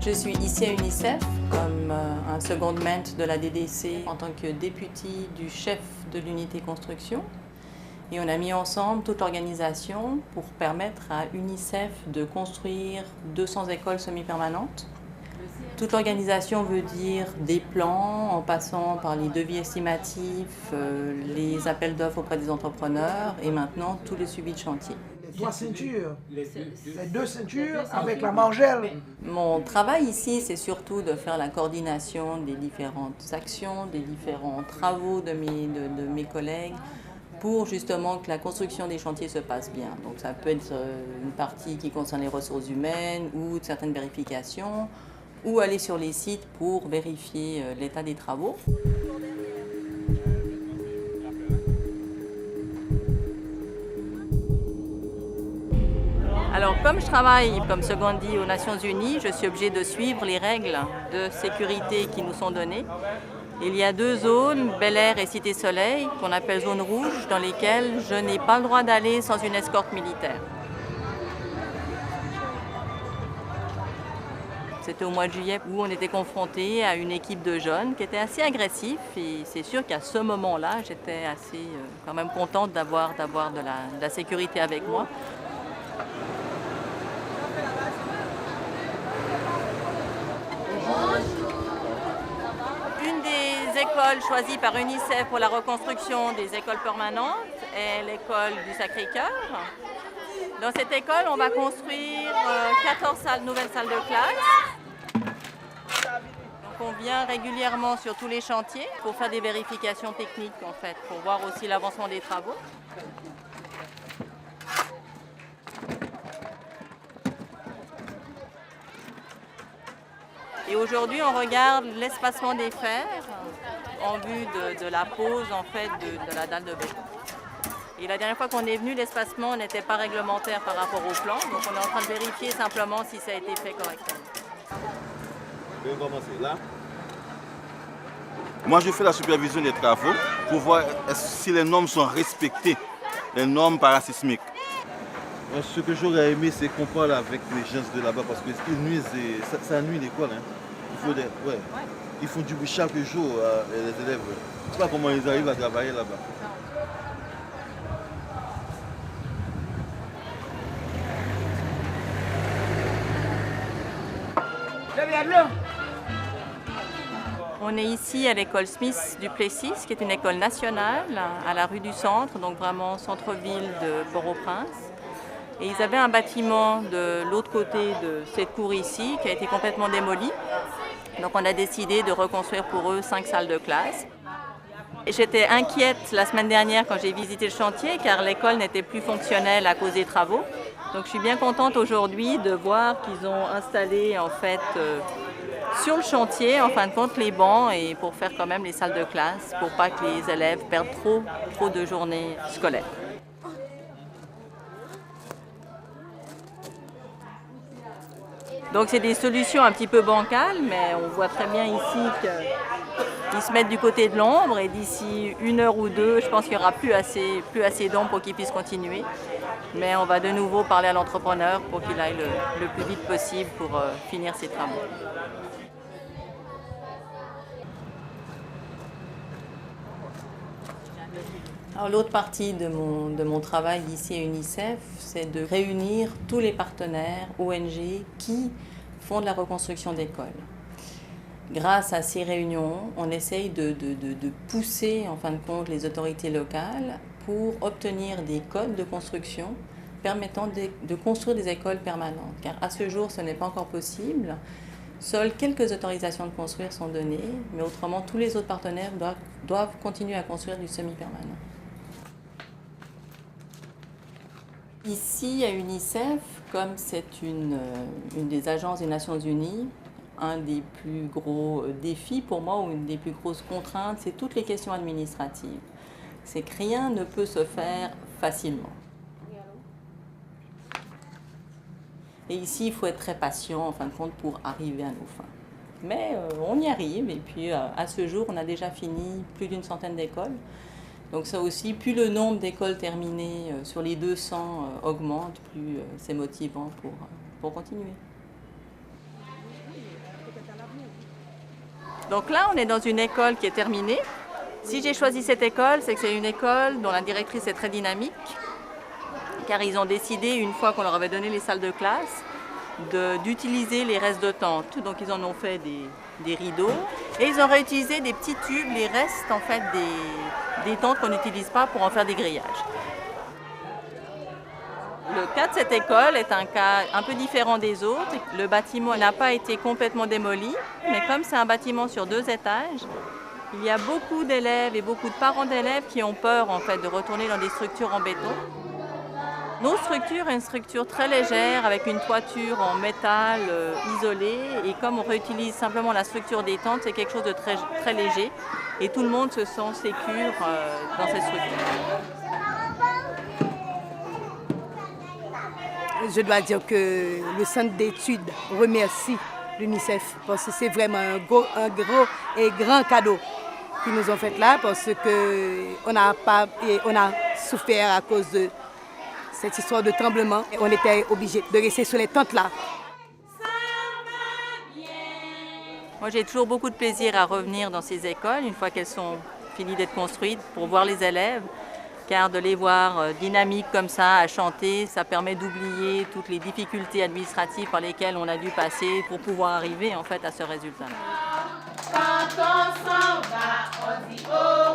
Je suis ici à UNICEF comme un secondment de la DDC en tant que députée du chef de l'unité construction. Et on a mis ensemble toute l'organisation pour permettre à UNICEF de construire 200 écoles semi-permanentes. Toute l'organisation veut dire des plans en passant par les devis estimatifs, les appels d'offres auprès des entrepreneurs et maintenant tous les suivis de chantier. Les 3 ceintures, les 2 ceintures avec la margelle. Mon travail ici, c'est surtout de faire la coordination des différentes actions, des différents travaux de mes collègues pour justement que la construction des chantiers se passe bien. Donc ça peut être une partie qui concerne les ressources humaines ou certaines vérifications, ou aller sur les sites pour vérifier l'état des travaux. Alors, comme je travaille comme secondie aux Nations Unies, je suis obligée de suivre les règles de sécurité qui nous sont données. Il y a 2 zones, Bel Air et Cité Soleil, qu'on appelle zone rouge, dans lesquelles je n'ai pas le droit d'aller sans une escorte militaire. C'était au mois de juillet où on était confronté à une équipe de jeunes qui était assez agressif et c'est sûr qu'à ce moment-là, j'étais assez quand même contente d'avoir de la sécurité avec moi. Une des écoles choisies par UNICEF pour la reconstruction des écoles permanentes est l'école du Sacré-Cœur. Dans cette école, on va construire 14 nouvelles salles de classe. Donc on vient régulièrement sur tous les chantiers pour faire des vérifications techniques en fait, pour voir aussi l'avancement des travaux. Et aujourd'hui, on regarde l'espacement des fers en vue de la pose en fait, de la dalle de béton. Et la dernière fois qu'on est venu, l'espacement n'était pas réglementaire par rapport au plan, donc on est en train de vérifier simplement si ça a été fait correctement. Je vais commencer là. Moi, je fais la supervision des travaux pour voir si les normes sont respectées, les normes parasismiques. Ce que j'aurais aimé, c'est qu'on parle avec les gens de là-bas parce qu'ils nuisent, ça nuit l'école. Hein. Ils font du bruit chaque jour, les élèves. Je ne sais pas comment ils arrivent à travailler là-bas. On est ici à l'école Smith du Plessis, qui est une école nationale à la rue du Centre, donc vraiment centre-ville de Port-au-Prince. Et ils avaient un bâtiment de l'autre côté de cette cour ici qui a été complètement démoli. Donc on a décidé de reconstruire pour eux 5 salles de classe. J'étais inquiète la semaine dernière quand j'ai visité le chantier car l'école n'était plus fonctionnelle à cause des travaux. Donc je suis bien contente aujourd'hui de voir qu'ils ont installé en fait sur le chantier en fin de compte les bancs et pour faire quand même les salles de classe pour pas que les élèves perdent trop de journées scolaires. Donc c'est des solutions un petit peu bancales, mais on voit très bien ici qu'ils se mettent du côté de l'ombre et d'ici 1 heure ou 2, je pense qu'il n'y aura plus assez d'ombre pour qu'ils puissent continuer. Mais on va de nouveau parler à l'entrepreneur pour qu'il aille le plus vite possible pour finir ses travaux. Alors l'autre partie de mon travail ici à UNICEF, c'est de réunir tous les partenaires ONG qui font de la reconstruction d'écoles. Grâce à ces réunions, on essaye de pousser en fin de compte les autorités locales pour obtenir des codes de construction permettant de construire des écoles permanentes. Car à ce jour, ce n'est pas encore possible. Seules quelques autorisations de construire sont données, mais autrement, tous les autres partenaires doivent continuer à construire du semi-permanent. Ici, à UNICEF, comme c'est une des agences des Nations Unies, un des plus gros défis pour moi, ou une des plus grosses contraintes, c'est toutes les questions administratives. C'est que rien ne peut se faire facilement. Et ici, il faut être très patient, en fin de compte, pour arriver à nos fins. Mais on y arrive, et puis à ce jour, on a déjà fini plus d'une centaine d'écoles. Donc ça aussi, plus le nombre d'écoles terminées sur les 200 augmente, plus c'est motivant pour continuer. Donc là, on est dans une école qui est terminée. Si j'ai choisi cette école, c'est que c'est une école dont la directrice est très dynamique, car ils ont décidé, une fois qu'on leur avait donné les salles de classe, d'utiliser les restes de tentes. Donc ils en ont fait des rideaux et ils ont réutilisé des petits tubes, les restes en fait des tentes qu'on n'utilise pas pour en faire des grillages. Le cas de cette école est un cas un peu différent des autres. Le bâtiment n'a pas été complètement démoli, mais comme c'est un bâtiment sur 2 étages, il y a beaucoup d'élèves et beaucoup de parents d'élèves qui ont peur en fait de retourner dans des structures en béton. Nos structures est une structure très légère avec une toiture en métal isolée, et comme on réutilise simplement la structure des tentes, c'est quelque chose de très, très léger et tout le monde se sent sécure dans cette structure. Je dois dire que le centre d'études remercie l'UNICEF parce que c'est vraiment un gros et grand cadeau qu'ils nous ont fait là, parce qu'on a souffert à cause de cette histoire de tremblement et on était obligé de rester sur les tentes là. Moi j'ai toujours beaucoup de plaisir à revenir dans ces écoles une fois qu'elles sont finies d'être construites pour voir les élèves, car de les voir dynamiques comme ça, à chanter, ça permet d'oublier toutes les difficultés administratives par lesquelles on a dû passer pour pouvoir arriver en fait à ce résultat. Quand on s'en va, on dit oh.